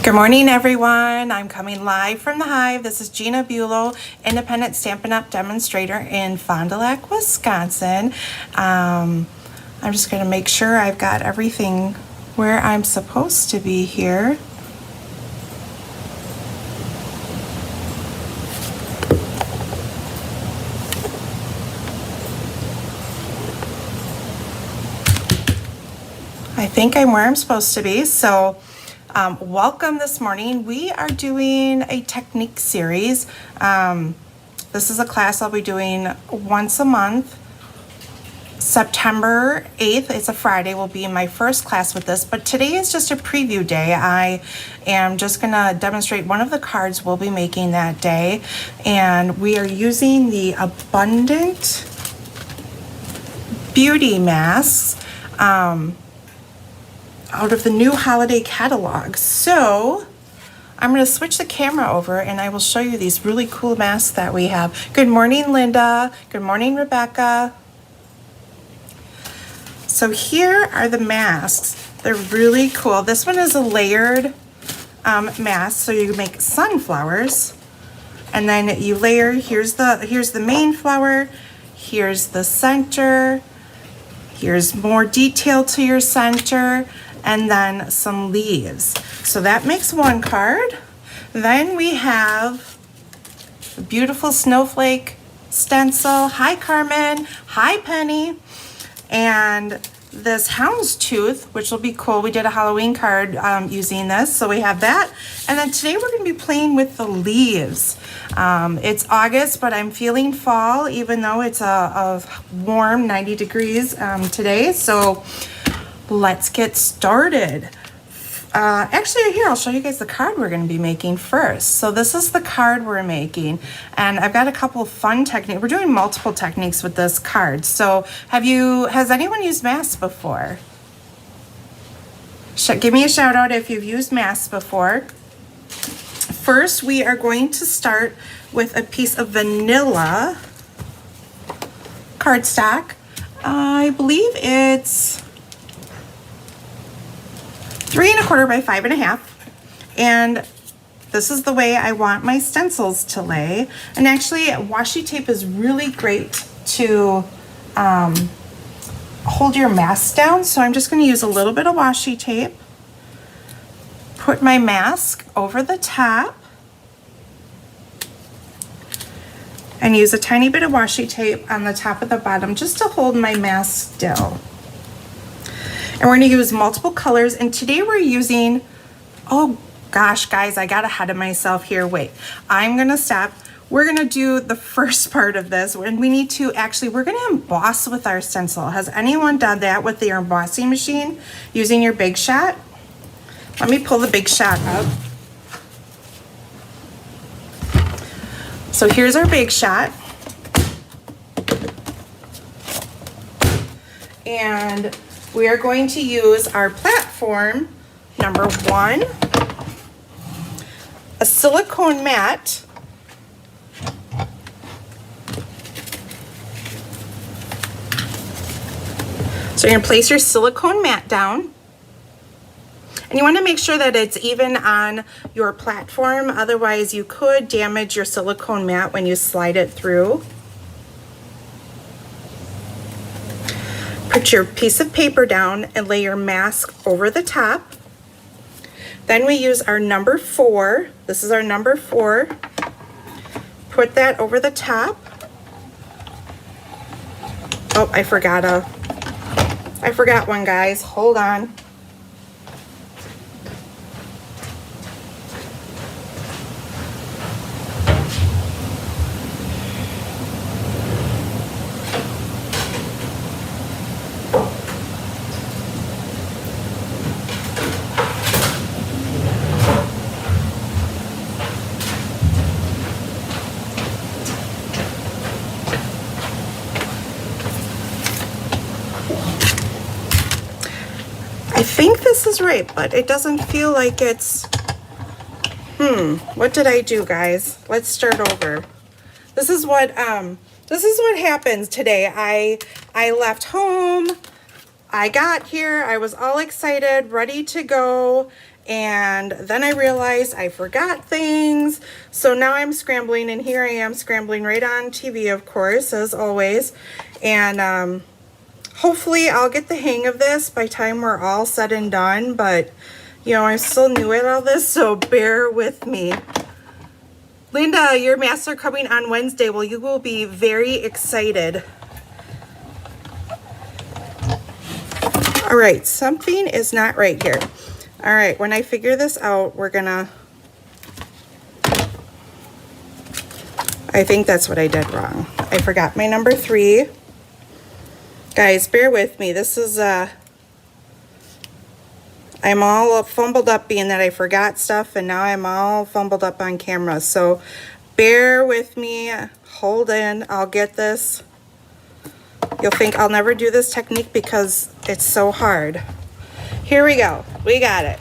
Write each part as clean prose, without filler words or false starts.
Good morning, everyone. I'm coming live from the Hive. This is Gina Buelow, independent Stampin' Up! Demonstrator in Fond du Lac, Wisconsin. I'm just going to make sure I've got everything where I'm supposed to be here. I think I'm where I'm supposed to be, so welcome this morning. We are doing a technique series. This is a class I'll be doing once a month. September 8th, it's a Friday, will be my first class with this, but today is just a preview day. I am just gonna demonstrate one of the cards we'll be making that day, and we are using the Abundant Beauty Masks out of the new holiday catalog. So I'm going to switch the camera over and I will show you these really cool masks that we have. Good morning, Linda. Good morning, Rebecca. So here are the masks. They're really cool. This one is a layered mask. So you make sunflowers and then you layer. Here's the main flower. Here's the center. Here's more detail to your center. And then some leaves. So that makes one card. Then we have a beautiful snowflake stencil. Hi, Carmen. Hi, Penny. And this houndstooth, which will be cool. We did a Halloween card using this, so we have that. And then today we're going to be playing with the leaves. It's August, but I'm feeling fall, even though it's a warm 90 degrees today. So let's get started. Actually, here, I'll show you guys the card we're going to be making first. So this is the card we're making, and I've got a couple of fun techniques. We're doing multiple techniques with this card. So has anyone used masks before? Give me a shout out if you've used masks before. First, we are going to start with a piece of vanilla cardstock. I believe it's 3 1/4 by 5 1/2, and this is the way I want my stencils to lay. And actually, washi tape is really great to hold your mask down, so I'm just going to use a little bit of washi tape, put my mask over the top, and use a tiny bit of washi tape on the top of the bottom just to hold my mask still. And we're going to use multiple colors. And today we're using, oh gosh, guys, I got ahead of myself here. Wait, I'm going to stop. We're going to do the first part of this. And we need to actually, we're going to emboss with our stencil. Has anyone done that with your embossing machine using your Big Shot? Let me pull the Big Shot up. So here's our Big Shot. And we are going to use our platform, number 1, a silicone mat, so you're going to place your silicone mat down, and you want to make sure that it's even on your platform, otherwise you could damage your silicone mat when you slide it through. Put your piece of paper down and lay your mask over the top. Then we use our number 4. This is our number 4. Put that over the top. Oh, I forgot one, guys. Hold on. I think this is right, but it doesn't feel like it's, what did I do, guys? Let's start over. This is what happens today. I left home, I got here, I was all excited, ready to go, And then I realized I forgot things. So now I'm scrambling, and here I am scrambling right on TV, of course, as always. And hopefully I'll get the hang of this by the time we're all said and done. But, you know, I'm still new at all this, so bear with me. Linda, your masks are coming on Wednesday. Well, you will be very excited. All right, something is not right here. All right, when I figure this out, we're gonna, I think that's what I did wrong. I forgot my number 3. Guys, bear with me. This is, I'm all fumbled up being that I forgot stuff, and now I'm all fumbled up on camera. So bear with me, hold in, I'll get this. You'll think I'll never do this technique because it's so hard. Here we go, we got it.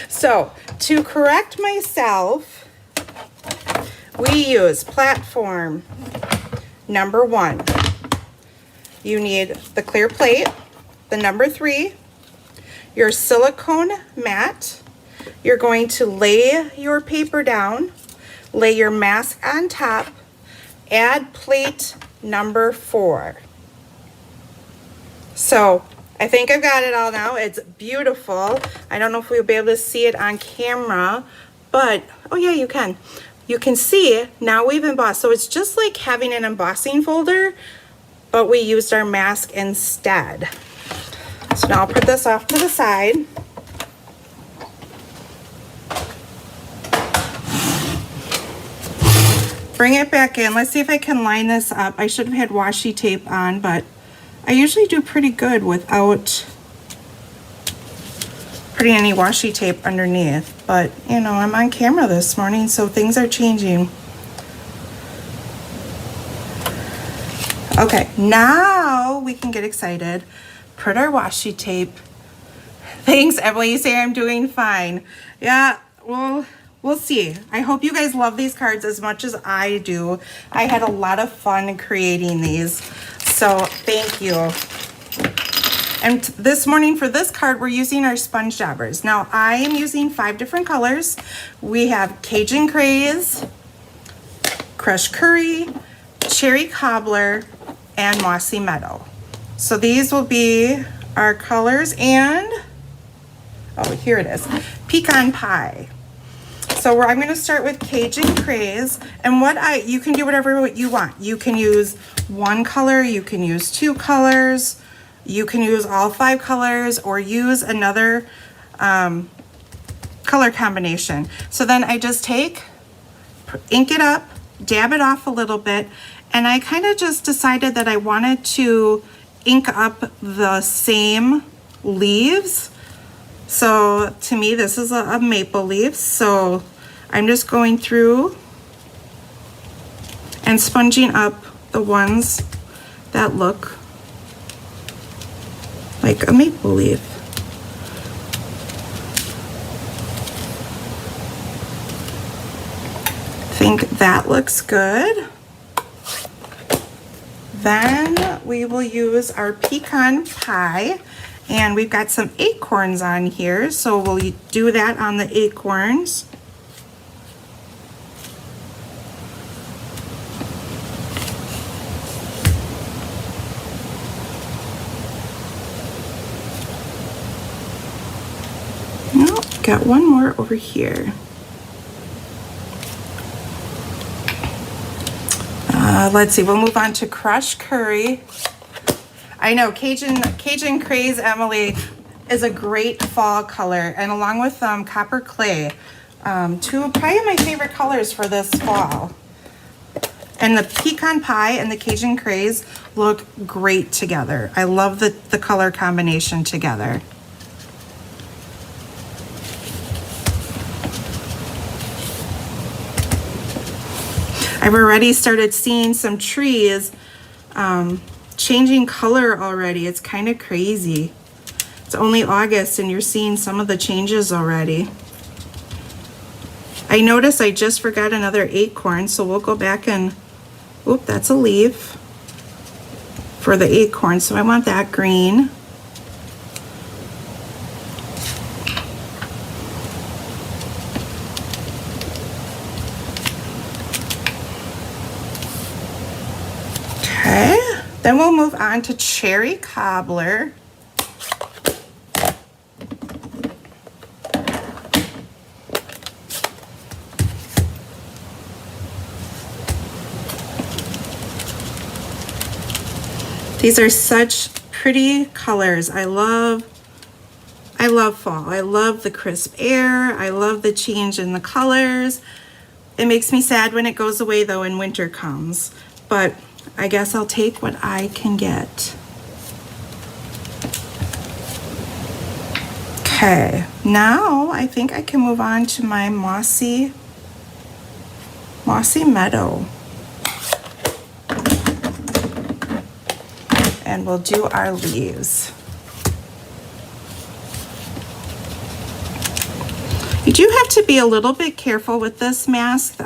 So to correct myself, we use platform number 1. You need the clear plate, the number 3, your silicone mat. You're going to lay your paper down, lay your mask on top, add plate number 4. So I think I've got it all now. It's beautiful. I don't know if we'll be able to see it on camera, but oh yeah, you can. You can see now we've embossed. So it's just like having an embossing folder, but we used our mask instead. So now I'll put this off to the side. Bring it back in. Let's see if I can line this up. I should have had washi tape on, but I usually do pretty good without putting any washi tape underneath. But, you know, I'm on camera this morning, so things are changing. Okay, now we can get excited. Put our washi tape. Thanks, Emily. You say I'm doing fine. Yeah, well, we'll see. I hope you guys love these cards as much as I do. I had a lot of fun creating these, so thank you. And this morning for this card, we're using our sponge daubers. Now, I am using 5 different colors. We have Cajun Craze, Crushed Curry, Cherry Cobbler, and Mossy Meadow. So these will be our colors, and oh, here it is, Pecan Pie. So I'm going to start with Cajun Craze, and you can do whatever you want. You can use 1 color, you can use 2 colors, you can use all 5 colors, or use another color combination. So then I just ink it up, dab it off a little bit, and I kind of just decided that I wanted to ink up the same leaves. So to me, this is a maple leaf. So I'm just going through and sponging up the ones that look like a maple leaf. I think that looks good. Then we will use our pecan pie, and we've got some acorns on here, so we'll do that on the acorns. Oh, got one more over here. Let's see, we'll move on to Crushed Curry. I know Cajun Craze, Emily, is a great fall color, and along with Copper Clay, 2 probably my favorite colors for this fall. And the Pecan Pie and the Cajun Craze look great together. I love the color combination together. I've already started seeing some trees changing color already. It's kind of crazy. It's only August and you're seeing some of the changes already. I noticed I just forgot another acorn, so we'll go back and, oop, that's a leaf for the acorn, so I want that green. Then we'll move on to cherry cobbler. These are such pretty colors. I love fall. I love the crisp air. I love the change in the colors. It makes me sad when it goes away though and winter comes, but I guess I'll take what I can get. Okay, now I think I can move on to my mossy meadow. And we'll do our leaves. You do have to be a little bit careful with this mask.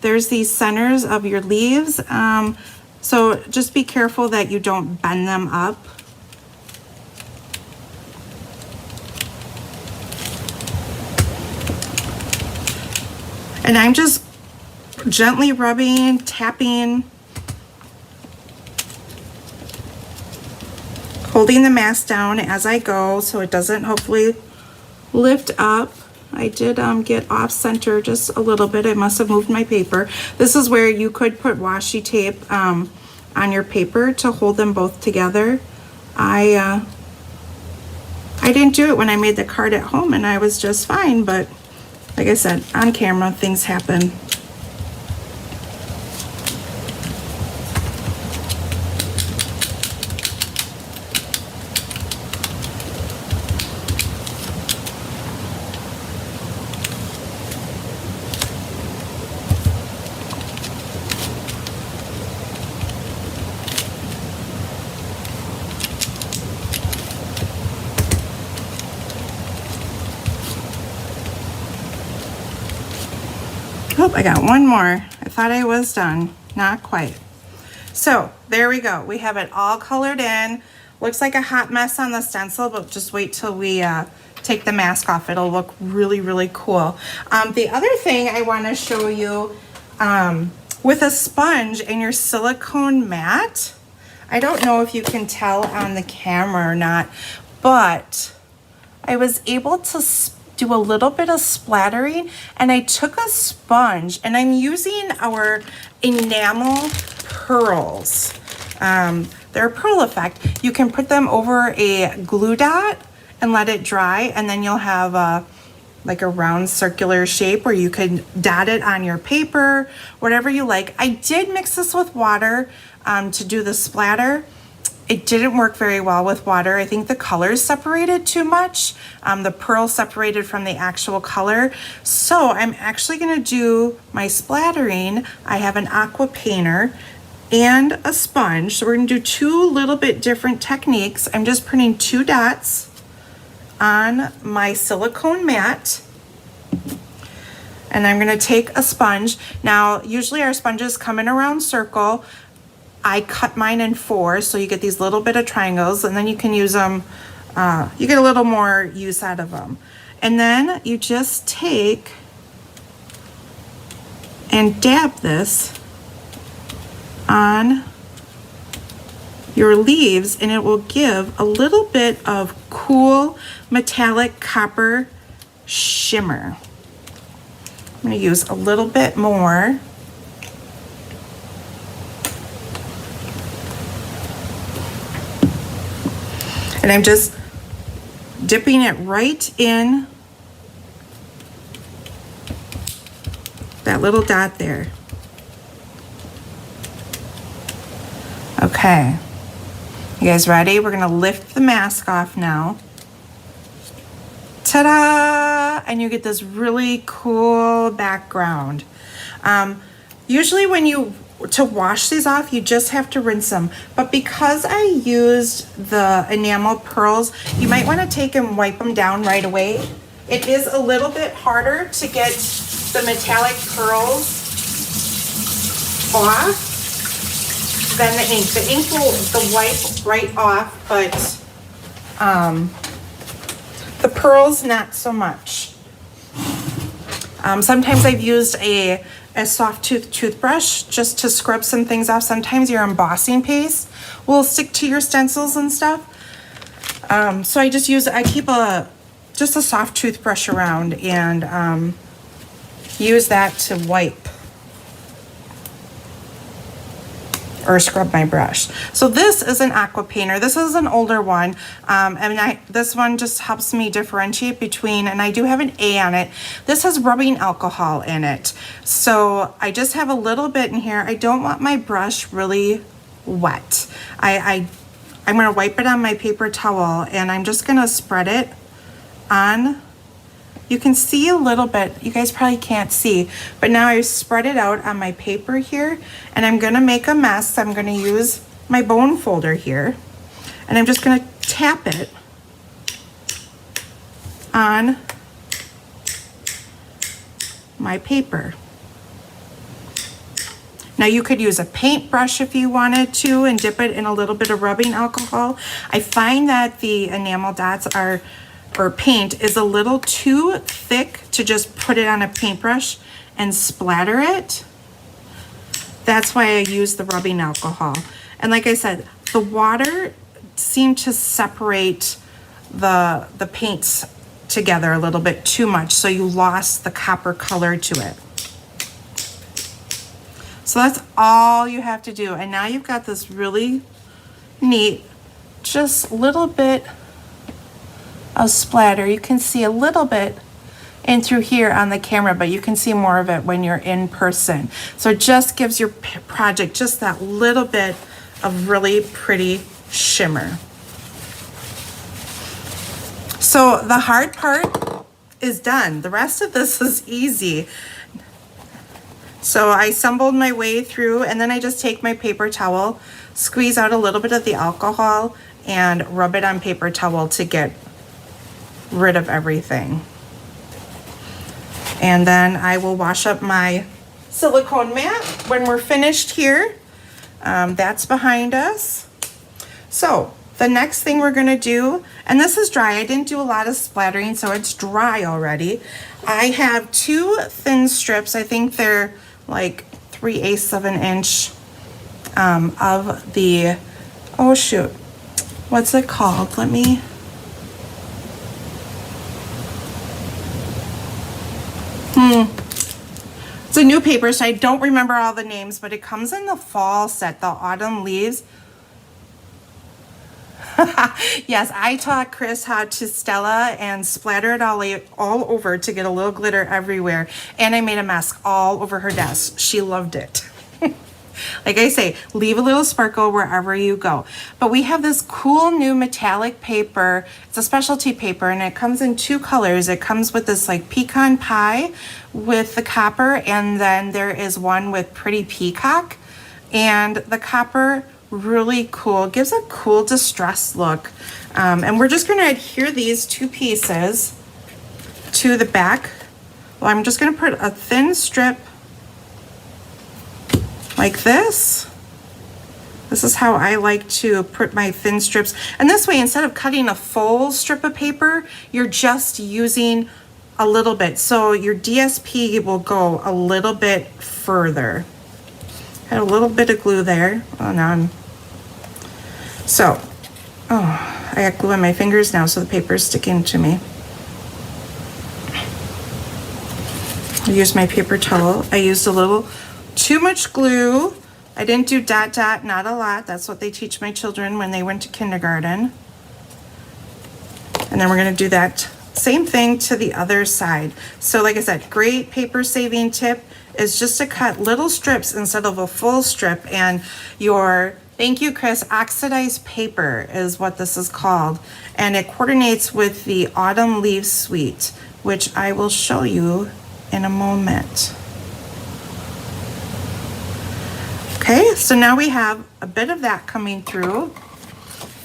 There's these centers of your leaves, so just be careful that you don't bend them up. And I'm just gently rubbing, tapping, holding the mask down as I go so it doesn't hopefully lift up. I did get off center just a little bit. I must have moved my paper. This is where you could put washi tape on your paper to hold them both together. I didn't do it when I made the card at home and I was just fine, but like I said, on camera things happen. Oh, I got one more. I thought I was done. Not quite. So there we go. We have it all colored in. Looks like a hot mess on the stencil, but just wait till we take the mask off. It'll look really, really cool. The other thing I want to show you with a sponge and your silicone mat, I don't know if you can tell on the camera or not, but I was able to do a little bit of splattering, and I took a sponge and I'm using our enamel pearls. They're a pearl effect. You can put them over a glue dot and let it dry, and then you'll have like a round circular shape where you can dot it on your paper, whatever you like. I did mix this with water to do the splatter. It didn't work very well with water. I think the colors separated too much. The pearl separated from the actual color. So I'm actually gonna do my splattering. I have an aqua painter and a sponge. So we're gonna do two little bit different techniques. I'm just putting 2 dots on my silicone mat. And I'm gonna take a sponge. Now, usually our sponges come in a round circle. I cut mine in 4, so you get these little bit of triangles, and then you can use them, you get a little more use out of them. And then you just take and dab this on your leaves, and it will give a little bit of cool metallic copper shimmer. I'm gonna use a little bit more. And I'm just dipping it right in that little dot there. Okay, you guys ready? We're gonna lift the mask off now. Ta-da! And you get this really cool background. Usually when to wash these off, you just have to rinse them. But because I used the enamel pearls, you might want to take and wipe them down right away. It is a little bit harder to get the metallic pearls off than the ink. The ink will wipe right off, but the pearls not so much. Sometimes I've used a a soft toothbrush just to scrub some things off. Sometimes your embossing paste will stick to your stencils and stuff. So I keep just a soft toothbrush around and use that to wipe or scrub my brush. So this is an aqua painter. This is an older one. This one just helps me differentiate between, and I do have an A on it. This has rubbing alcohol in it. So I just have a little bit in here. I don't want my brush really wet. I'm gonna wipe it on my paper towel and I'm just gonna spread it on. You can see a little bit, you guys probably can't see, but now I spread it out on my paper here and I'm gonna make a mess. I'm gonna use my bone folder here and I'm just gonna tap it on my paper. Now you could use a paintbrush if you wanted to and dip it in a little bit of rubbing alcohol. I find that the enamel dots or paint is a little too thick to just put it on a paintbrush and splatter it. That's why I use the rubbing alcohol. And like I said, the water seemed to separate the paints together a little bit too much, so you lost the copper color to it. So that's all you have to do. And now you've got this really neat, just little bit of splatter. You can see a little bit in through here on the camera, but you can see more of it when you're in person. So it just gives your project just that little bit of really pretty shimmer. So the hard part is done. The rest of this is easy. So I stumbled my way through and then I just take my paper towel, squeeze out a little bit of the alcohol and rub it on paper towel to get rid of everything. And then I will wash up my silicone mat when we're finished here. That's behind us. So the next thing we're gonna do, and this is dry, I didn't do a lot of splattering, so it's dry already. I have 2 thin strips, I think they're like 3/8 of an inch of the, oh shoot, what's it called? Let me, it's a new paper, so I don't remember all the names, but it comes in the fall set, the autumn leaves. Yes, I taught Chris how to Stella and splatter it all over to get a little glitter everywhere. And I made a mask all over her desk. She loved it. Like I say, leave a little sparkle wherever you go. But we have this cool new metallic paper. It's a specialty paper and it comes in 2 colors. It comes with this like pecan pie with the copper, and then there is one with pretty peacock. And the copper, really cool, gives a cool distressed look. And we're just gonna adhere these 2 pieces to the back. Well, I'm just gonna put a thin strip like this. This is how I like to put my thin strips. And this way, instead of cutting a full strip of paper, you're just using a little bit. So your DSP will go a little bit further. Had a little bit of glue there. Oh, now I'm, so, oh, I got glue on my fingers now, so the paper is sticking to me. I used my paper towel. I used a little too much glue. I didn't do dot dot, not a lot. That's what they teach my children when they went to kindergarten. And then we're gonna do that same thing to the other side. So like I said, great paper saving tip is just to cut little strips instead of a full strip. And your, thank you Chris, oxidized paper is what this is called. And it coordinates with the autumn leaf suite, which I will show you in a moment. Okay, so now we have a bit of that coming through.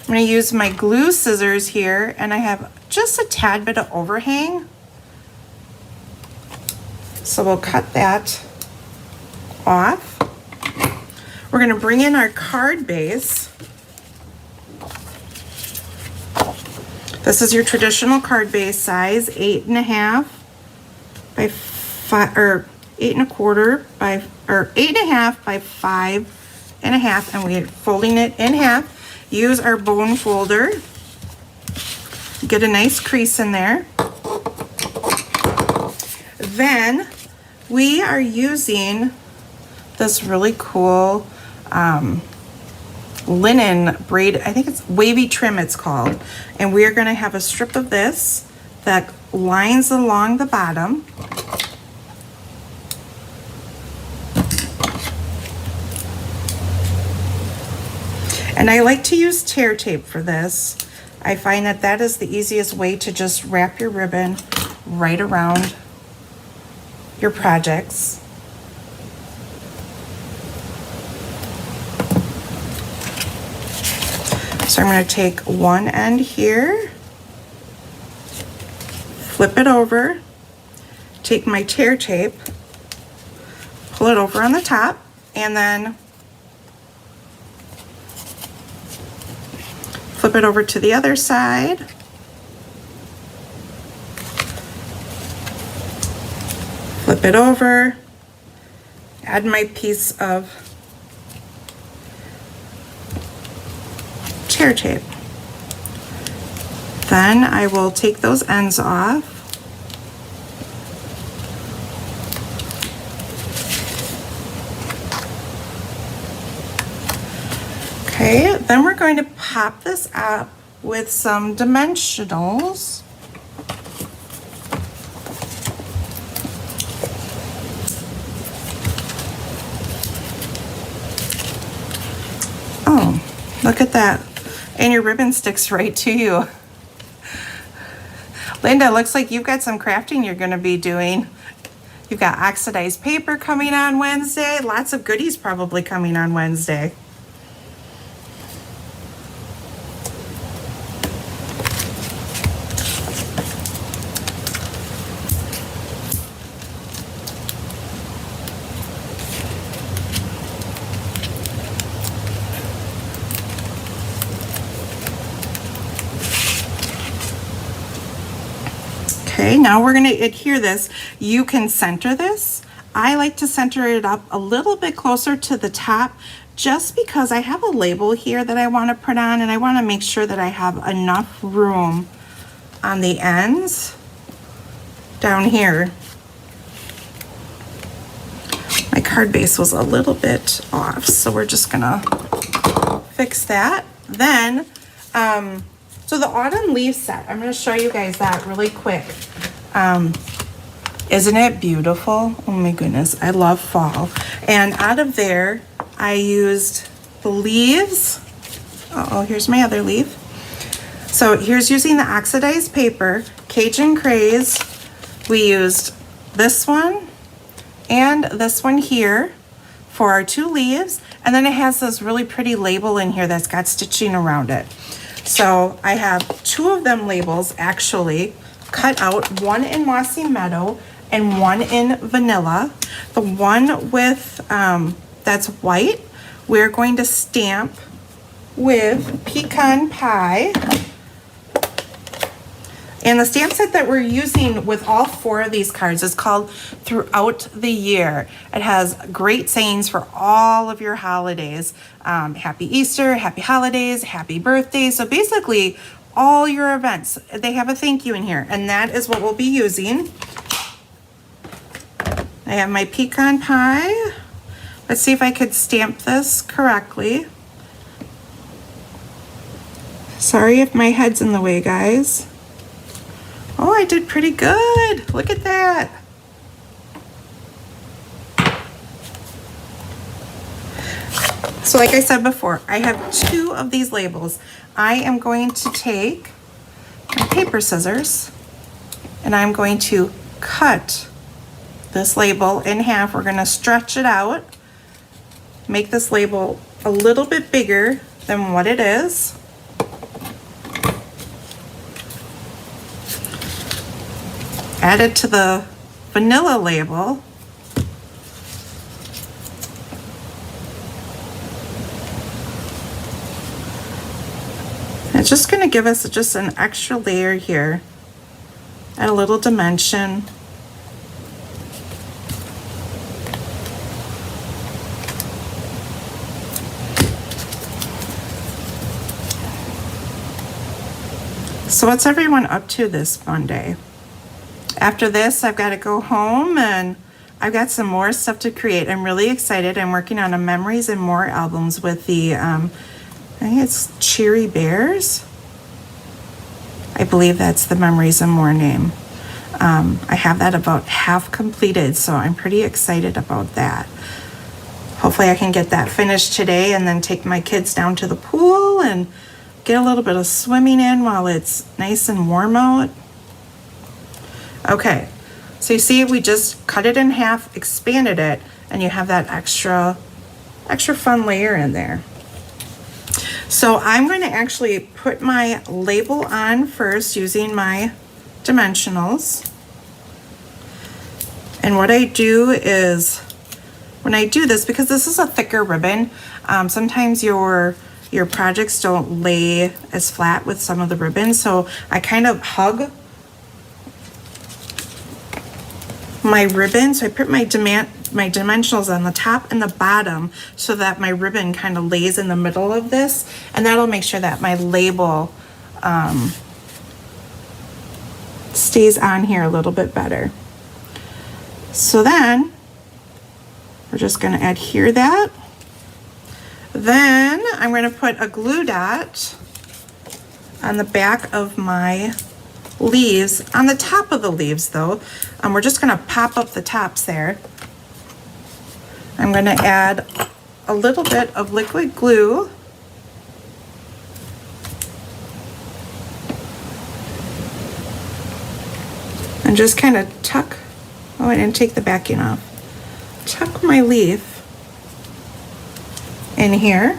I'm gonna use my glue scissors here, and I have just a tad bit of overhang. So we'll cut that off. We're gonna bring in our card base. This is your traditional card base size, 8.5 by 5, or 8¼ by, or 8.5 by 5.5, and we're folding it in half. Use our bone folder. Get a nice crease in there. Then we are using this really cool linen braid, I think it's wavy trim it's called, and we are going to have a strip of this that lines along the bottom. And I like to use tear tape for this. I find that that is the easiest way to just wrap your ribbon right around your projects. So I'm going to take one end here, flip it over, take my tear tape, pull it over on the top, and then flip it over to the other side. Flip it over, add my piece of tear tape. Then I will take those ends off. Okay, then we're going to pop this up with some dimensionals. Oh, look at that. And your ribbon sticks right to you. Linda, looks like you've got some crafting you're going to be doing. You've got oxidized paper coming on Wednesday. Lots of goodies probably coming on Wednesday. Okay, now we're going to adhere this. You can center this. I like to center it up a little bit closer to the top just because I have a label here that I want to put on, and I want to make sure that I have enough room on the ends down here. My card base was a little bit off, so we're just going to fix that. Then, so the autumn leaf set, I'm going to show you guys that really quick. Isn't it beautiful? Oh my goodness, I love fall. And out of there, I used the leaves. Uh-oh, here's my other leaf. So here's using the oxidized paper, Cajun Craze. We used this one and this one here for our two leaves. And then it has this really pretty label in here that's got stitching around it. So I have two of them labels actually cut out, one in Mossy Meadow and one in Vanilla. The one with that's white, we're going to stamp with Pecan Pie. And the stamp set that we're using with all four of these cards is called Throughout the Year. It has great sayings for all of your holidays. Happy Easter, happy holidays, happy birthdays. So basically all your events, they have a thank you in here, and that is what we'll be using. I have my Pecan Pie. Let's see if I could stamp this correctly. Sorry if my head's in the way, guys. Oh, I did pretty good. Look at that. So like I said before, I have two of these labels. I am going to take my paper scissors and I'm going to cut this label in half. We're going to stretch it out, make this label a little bit bigger than what it is. Add it to the vanilla label. It's just going to give us just an extra layer here. Add a little dimension. So what's everyone up to this Monday? After this, I've got to go home and I've got some more stuff to create. I'm really excited. I'm working on a Memories and More albums with the, I think it's Cheery Bears. I believe that's the Memories and More name. I have that about half completed, so I'm pretty excited about that. Hopefully I can get that finished today and then take my kids down to the pool and get a little bit of swimming in while it's nice and warm out. Okay, so you see we just cut it in half, expanded it, and you have that extra fun layer in there. So I'm going to actually put my label on first using my dimensionals. And what I do is, when I do this, because this is a thicker ribbon, sometimes your projects don't lay as flat with some of the ribbons, so I kind of hug my ribbon. So I put my dimensionals on the top and the bottom so that my ribbon kind of lays in the middle of this, and that'll make sure that my label stays on here a little bit better. So then we're just going to adhere that. Then I'm going to put a glue dot on the back of my leaves. On the top of the leaves though, we're just going to pop up the tops there. I'm going to add a little bit of liquid glue. And just kind of tuck, oh, I didn't take the backing off. Tuck my leaf in here.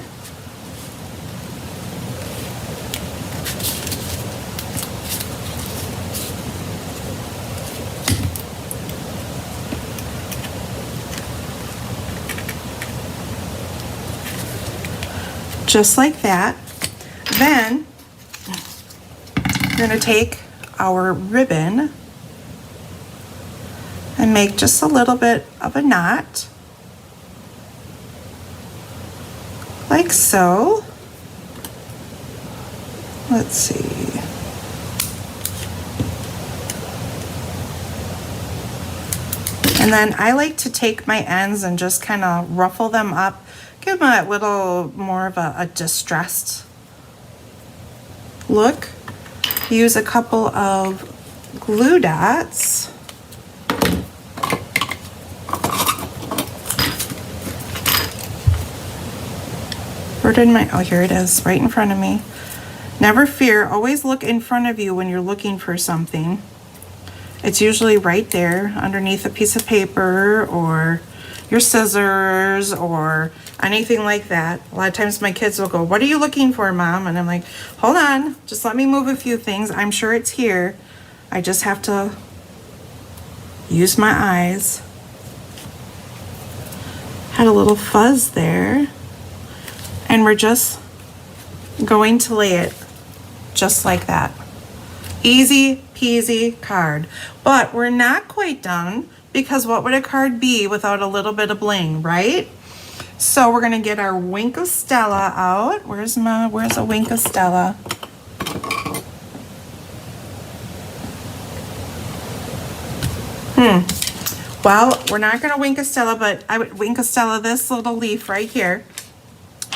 Just like that. Then we're going to take our ribbon and make just a little bit of a knot, like so. Let's see. And then I like to take my ends and just kind of ruffle them up, give them a little more of a distressed look. Use a couple of glue dots. Where did my, oh, here it is, right in front of me. Never fear, always look in front of you when you're looking for something. It's usually right there underneath a piece of paper or your scissors or anything like that. A lot of times my kids will go, "What are you looking for, Mom?" And I'm like, hold on, just let me move a few things. I'm sure it's here. I just have to use my eyes. Had a little fuzz there. And we're just going to lay it just like that. Easy peasy card. But we're not quite done, because what would a card be without a little bit of bling, right? So we're gonna get our Wink of Stella out. Where's a Wink of Stella? Well, we're not gonna Wink of Stella, but I would Wink of Stella this little leaf right here.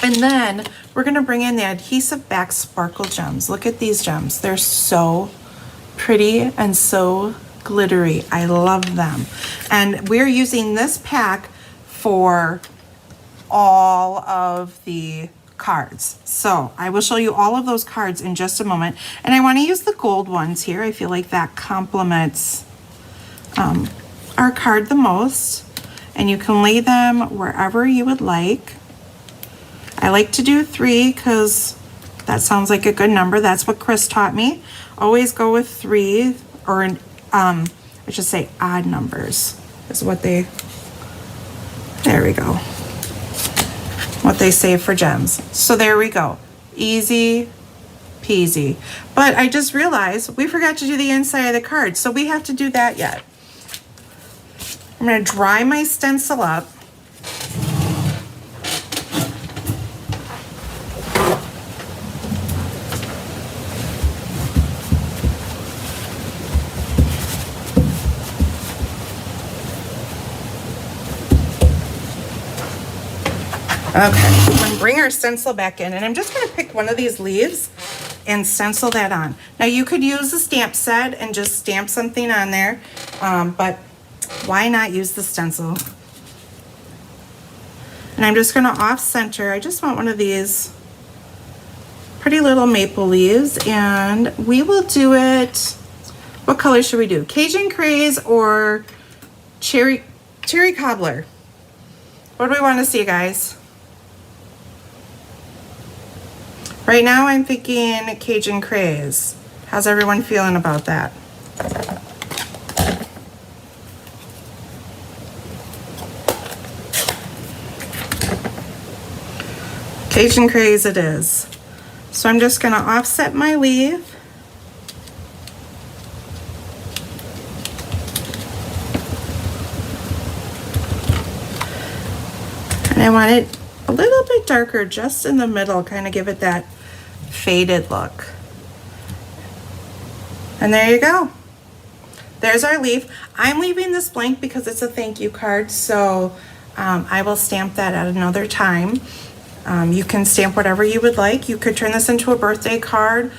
And then we're gonna bring in the adhesive back sparkle gems. Look at these gems. They're so pretty and so glittery. I love them. And we're using this pack for all of the cards. So I will show you all of those cards in just a moment. And I wanna use the gold ones here. I feel like that complements our card the most. And you can lay them wherever you would like. I like to do 3 because that sounds like a good number. That's what Chris taught me. Always go with 3, or I should say odd numbers is what they, there we go, what they say for gems. So there we go, easy peasy. But I just realized we forgot to do the inside of the card, so we have to do that yet. I'm going to dry my stencil up. Okay, I'm gonna bring our stencil back in, and I'm just gonna pick one of these leaves and stencil that on. Now you could use the stamp set and just stamp something on there, but why not use the stencil? And I'm just gonna off center. I just want one of these pretty little maple leaves, and we will do it, what color should we do? Cajun Craze or cherry cobbler? What do we want to see, guys? Right now I'm thinking Cajun Craze. How's everyone feeling about that? Cajun Craze it is. So I'm just gonna offset my leaf. And I want it a little bit darker just in the middle, kind of give it that faded look. And there you go. There's our leaf. I'm leaving this blank because it's a thank you card, so I will stamp that at another time. You can stamp whatever you would like. You could turn this into a birthday card,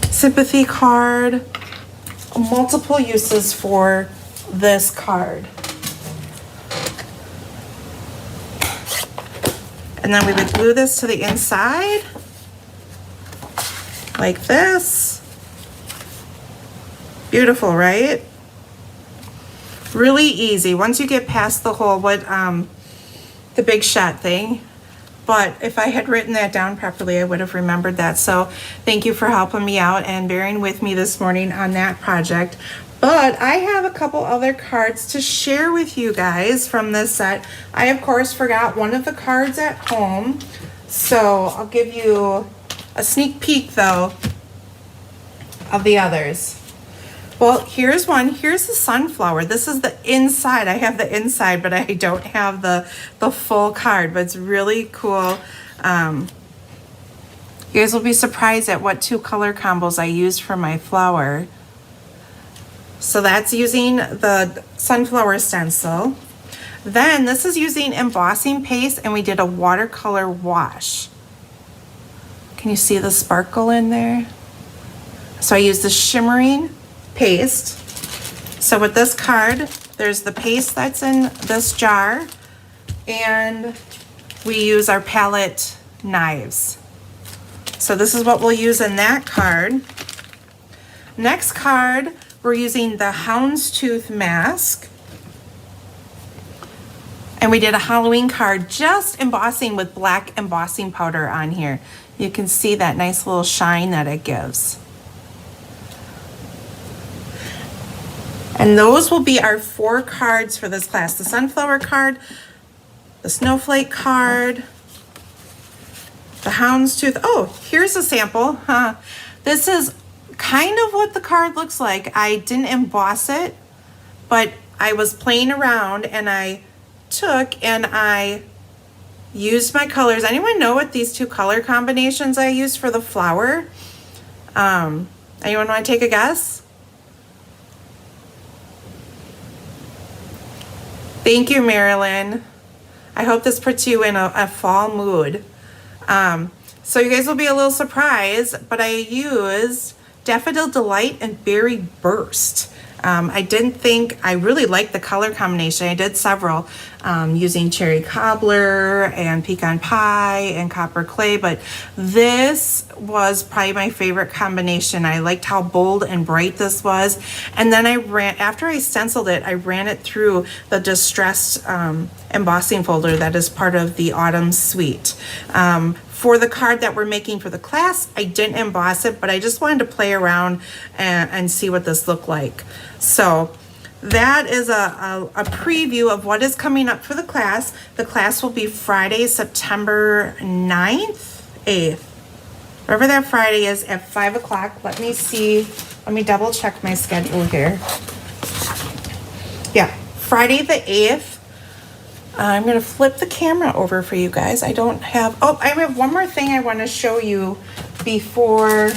sympathy card, multiple uses for this card. And then we would glue this to the inside like this. Beautiful, right? Really easy once you get past the whole the big shot thing. But if I had written that down properly, I would have remembered that. So thank you for helping me out and bearing with me this morning on that project. But I have a couple other cards to share with you guys from this set. I, of course, forgot one of the cards at home. So I'll give you a sneak peek, though, of the others. Well, here's one. Here's the sunflower. This is the inside. I have the inside, but I don't have the full card, but it's really cool. You guys will be surprised at what 2 color combos I used for my flower. So that's using the sunflower stencil. Then this is using embossing paste, and we did a watercolor wash. Can you see the sparkle in there? So I used the shimmering paste. So with this card, there's the paste that's in this jar, and we use our palette knives. So this is what we'll use in that card. Next card, we're using the houndstooth mask. And we did a Halloween card, just embossing with black embossing powder on here. You can see that nice little shine that it gives. And those will be our 4 cards for this class. The sunflower card, the snowflake card, the houndstooth. Oh, here's a sample. This is kind of what the card looks like. I didn't emboss it, but I was playing around and I took and I used my colors. Anyone know what these 2 color combinations I used for the flower? Anyone want to take a guess? Thank you, Marilyn. I hope this puts you in a fall mood. So you guys will be a little surprised, but I used Daffodil Delight and Berry Burst. I didn't think, I really liked the color combination. I did several using Cherry Cobbler and Pecan Pie and Copper Clay, but this was probably my favorite combination. I liked how bold and bright this was. And then I ran, after I stenciled it, I ran it through the distressed embossing folder that is part of the Autumn Suite. For the card that we're making for the class, I didn't emboss it, but I just wanted to play around and see what this looked like. So that is a preview of what is coming up for the class. The class will be Friday, September 9th, 8th. Whatever that Friday is at 5 o'clock. Let me see. Let me double check my schedule here. Yeah, Friday the 8th. I'm going to flip the camera over for you guys. I don't have, oh, I have one more thing I want to show you before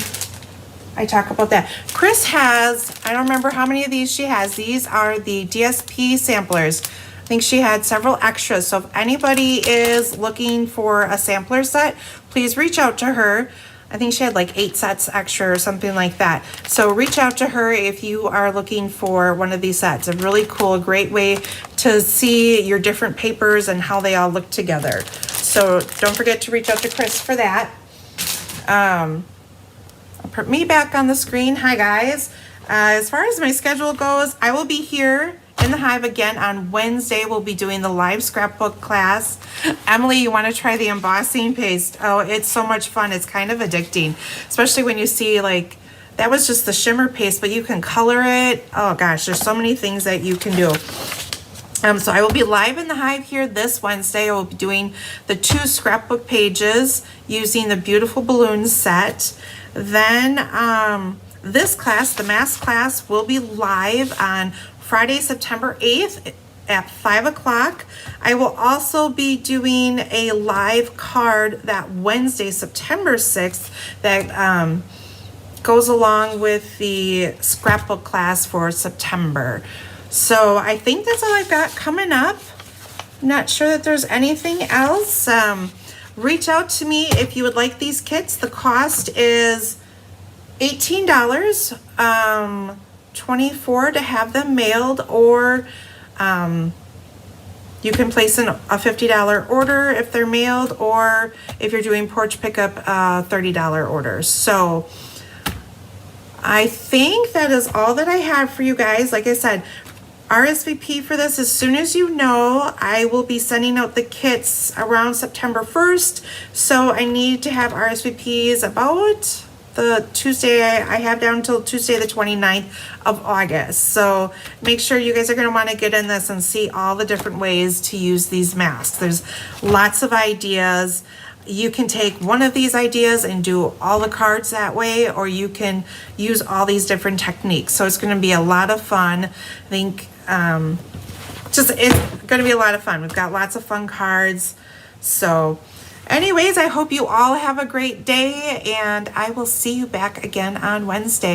I talk about that. Chris has, I don't remember how many of these she has. These are the DSP samplers. think she had several extras. So if anybody is looking for a sampler set, please reach out to her. I think she had like 8 sets extra or something like that. So reach out to her if you are looking for one of these sets. A really cool, great way to see your different papers and how they all look together. So don't forget to reach out to Chris for that. I'll put me back on the screen. Hi guys. As far as my schedule goes, I will be here in the Hive again on Wednesday. We'll be doing the live scrapbook class. Emily, you want to try the embossing paste? Oh, it's so much fun. It's kind of addicting, especially when you see, like, that was just the shimmer paste, but you can color it. Oh gosh, there's so many things that you can do. So I will be live in the Hive here this Wednesday. I will be doing the 2 scrapbook pages using the beautiful balloon set. Then this class, the mask class, will be live on Friday, September 8th at 5 o'clock. I will also be doing a live card that Wednesday, September 6th, that goes along with the scrapbook class for September. So I think that's all I've got coming up. I'm not sure that there's anything else. Reach out to me if you would like these kits. The cost is $18. $24 to have them mailed, or you can place a $50 order if they're mailed, or if you're doing porch pickup, $30 orders. So I think that is all that I have for you guys. Like I said, RSVP for this as soon as you know. I will be sending out the kits around September 1st, so I need to have RSVPs about the Tuesday. I have down until Tuesday the 29th of August. So make sure you guys are going to want to get in this and see all the different ways to use these masks. There's lots of ideas. You can take one of these ideas and do all the cards that way, or you can use all these different techniques. So it's going to be a lot of fun. I think it's going to be a lot of fun. We've got lots of fun cards. So anyways, I hope you all have a great day, and I will see you back again on Wednesday.